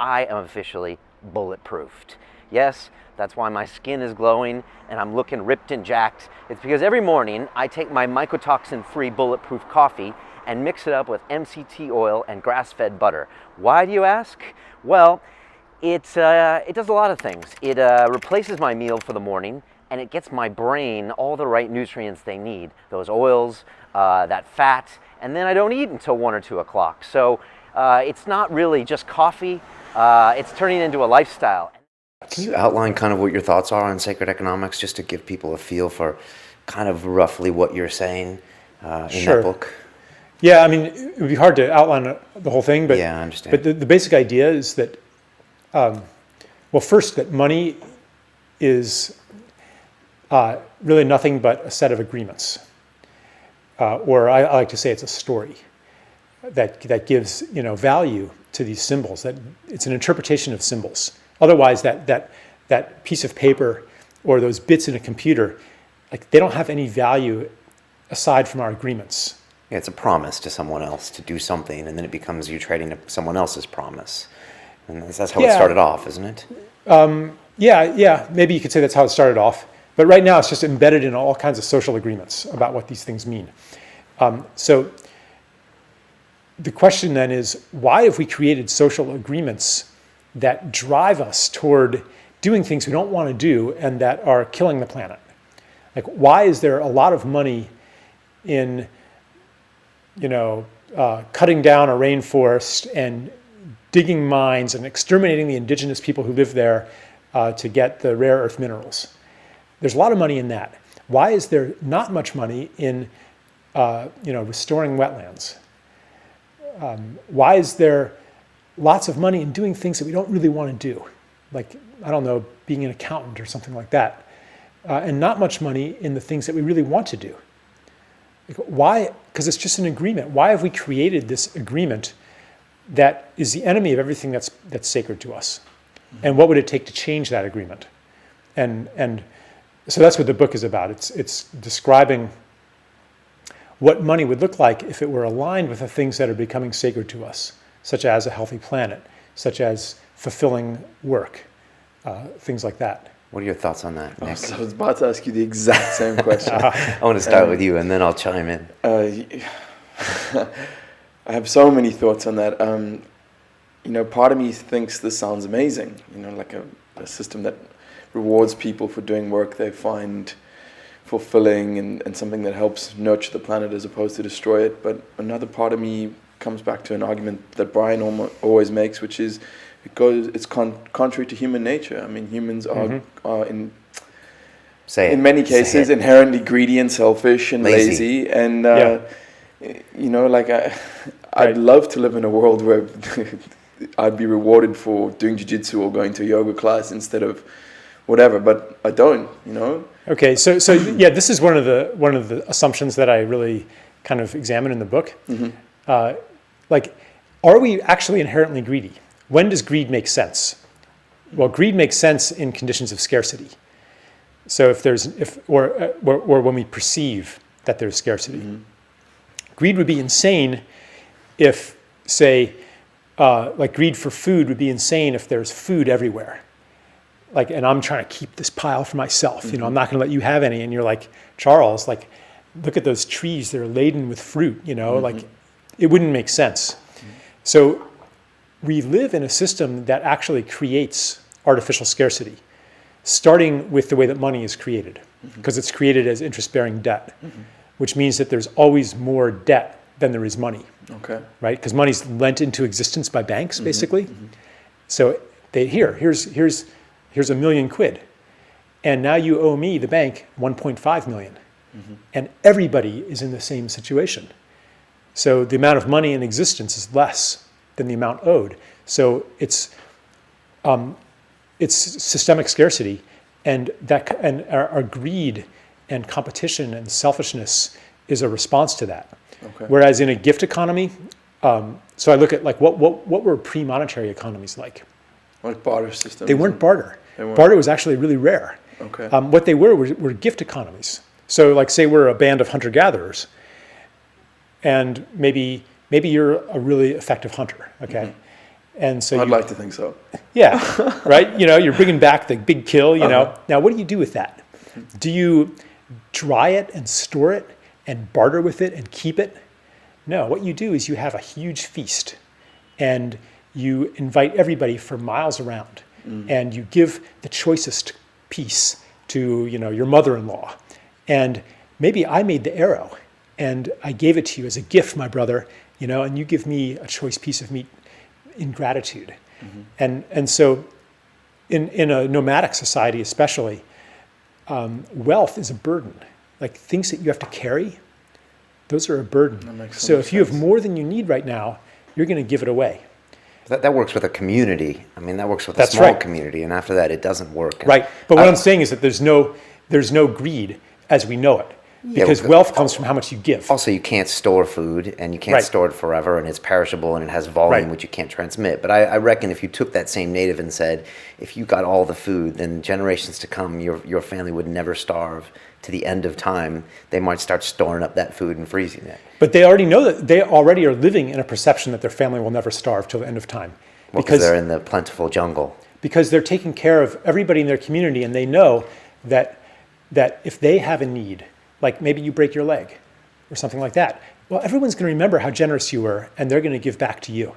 I am officially bulletproofed. Yes, that's why my skin is glowing and I'm looking ripped and jacked. It's because every morning I take my mycotoxin-free bulletproof coffee and mix it up with MCT oil and grass-fed butter. Why, do you ask? Well, it does a lot of things. It replaces my meal for the morning, and it gets my brain all the right nutrients they need. Those oils, that fat, and then I don't eat until 1 or 2 o'clock. So it's not really just coffee. It's turning into a lifestyle. Can you outline kind of what your thoughts are on sacred economics, just to give people a feel for kind of roughly what you're saying in that book? Yeah, I mean, it would be hard to outline the whole thing, but yeah, I understand. But the basic idea is that, well, first, that money is really nothing but a set of agreements, or I like to say it's a story that gives value to these symbols. That it's an interpretation of symbols. Otherwise, that piece of paper or those bits in a computer, like, they don't have any value aside from our agreements. Yeah, it's a promise to someone else to do something, and then it becomes you trading someone else's promise. And that's how it started off, isn't it? Yeah, maybe you could say that's how it started off. But right now, it's just embedded in all kinds of social agreements about what these things mean. So the question then is, why have we created social agreements that drive us toward doing things we don't want to do and that are killing the planet? Like, why is there a lot of money in cutting down a rainforest and digging mines and exterminating the indigenous people who live there to get the rare earth minerals? There's a lot of money in that. Why is there not much money in restoring wetlands? Why is there lots of money in doing things that we don't really want to do? Like, I don't know, being an accountant or something like that. And not much money in the things that we really want to do. Like, why? Because it's just an agreement. Why have we created this agreement that is the enemy of everything that's sacred to us? Mm-hmm. And what would it take to change that agreement? And so that's what the book is about. It's describing what money would look like if it were aligned with the things that are becoming sacred to us, such as a healthy planet, such as fulfilling work, things like that. What are your thoughts on that, Nick? I was about to ask you the exact same question. I want to start with you, and then I'll chime in. I have so many thoughts on that. Part of me thinks this sounds amazing, like a system that rewards people for doing work they find fulfilling and something that helps nurture the planet as opposed to destroy it. But another part of me comes back to an argument that Brian always makes, which is it's contrary to human nature. I mean, humans are in many cases inherently greedy and selfish and lazy. And I'd love to live in a world where I'd be rewarded for doing jiu-jitsu or going to a yoga class instead of whatever, but I don't. Okay, so yeah, this is one of the assumptions that I really kind of examine in the book. Mm-hmm. Are we actually inherently greedy? When does greed make sense? Well, greed makes sense in conditions of scarcity. So or when we perceive that there's scarcity. Mm-hmm. Greed would be insane if, say, greed for food would be insane if there's food everywhere. And I'm trying to keep this pile for myself. Mm-hmm. I'm not going to let you have any. And you're like, Charles, look at those trees. They're laden with fruit. Mm-hmm. It wouldn't make sense. Mm-hmm. So we live in a system that actually creates artificial scarcity, starting with the way that money is created, because it's created as interest-bearing debt, which means that there's always more debt than there is money. Okay. Right? Because money's lent into existence by banks, basically. Mm-hmm. So here's $1 million, and now you owe me, the bank, 1.5 million, and everybody is in the same situation. So the amount of money in existence is less than the amount owed. So it's systemic scarcity, and our greed and competition and selfishness is a response to that. Okay. Whereas in a gift economy, so I look at what were pre-monetary economies like? Like barter systems? They weren't barter. Barter was actually really rare. Okay. What they were gift economies. So say we're a band of hunter-gatherers, and maybe you're a really effective hunter, okay? And so I'd like to think so. yeah, right? You're bringing back the big kill, Now, what do you do with that? Do you dry it and store it and barter with it and keep it? No, what you do is you have a huge feast and you invite everybody for miles around and you give the choicest piece to, your mother-in-law. And maybe I made the arrow and I gave it to you as a gift, my brother, and you give me a choice piece of meat in gratitude. And so in a nomadic society especially, wealth is a burden. Like things that you have to carry, those are a burden. That makes So sense. if you have more than you need right now, you're going to give it away. That works with a community. I mean, that works with a That's small right. community, and after that, it doesn't work. Right. But what I'm saying is that there's no greed as we know it. Because wealth comes from how much you give. Also, you can't store food, and you can't Right. store it forever, and it's perishable, and it has volume, Right. which you can't transmit. But I reckon if you took that same native and said, if you got all the food, then generations to come, your family would never starve to the end of time. They might start storing up that food and freezing it. But they already know that they already are living in a perception that their family will never starve till the end of time. Because they're in the plentiful jungle. Because they're taking care of everybody in their community and they know that if they have a need, like maybe you break your leg or something like that, well, everyone's going to remember how generous you were and they're going to give back to you.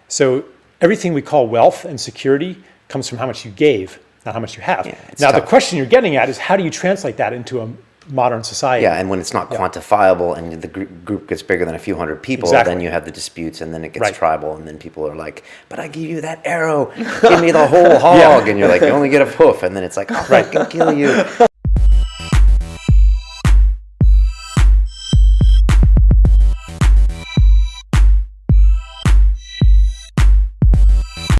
So everything we call wealth and security comes from how much you gave, not how much you have. Yeah, now, tough. the question you're getting at is how do you translate that into a modern society? Yeah, and when it's not quantifiable and the group gets bigger than a few hundred people, Exactly. then you have the disputes, and then it gets Right. tribal, and then people are like, but I give you that arrow, give me the whole hog, and you're like, you only get a hoof, and then it's like, I'll fucking kill you.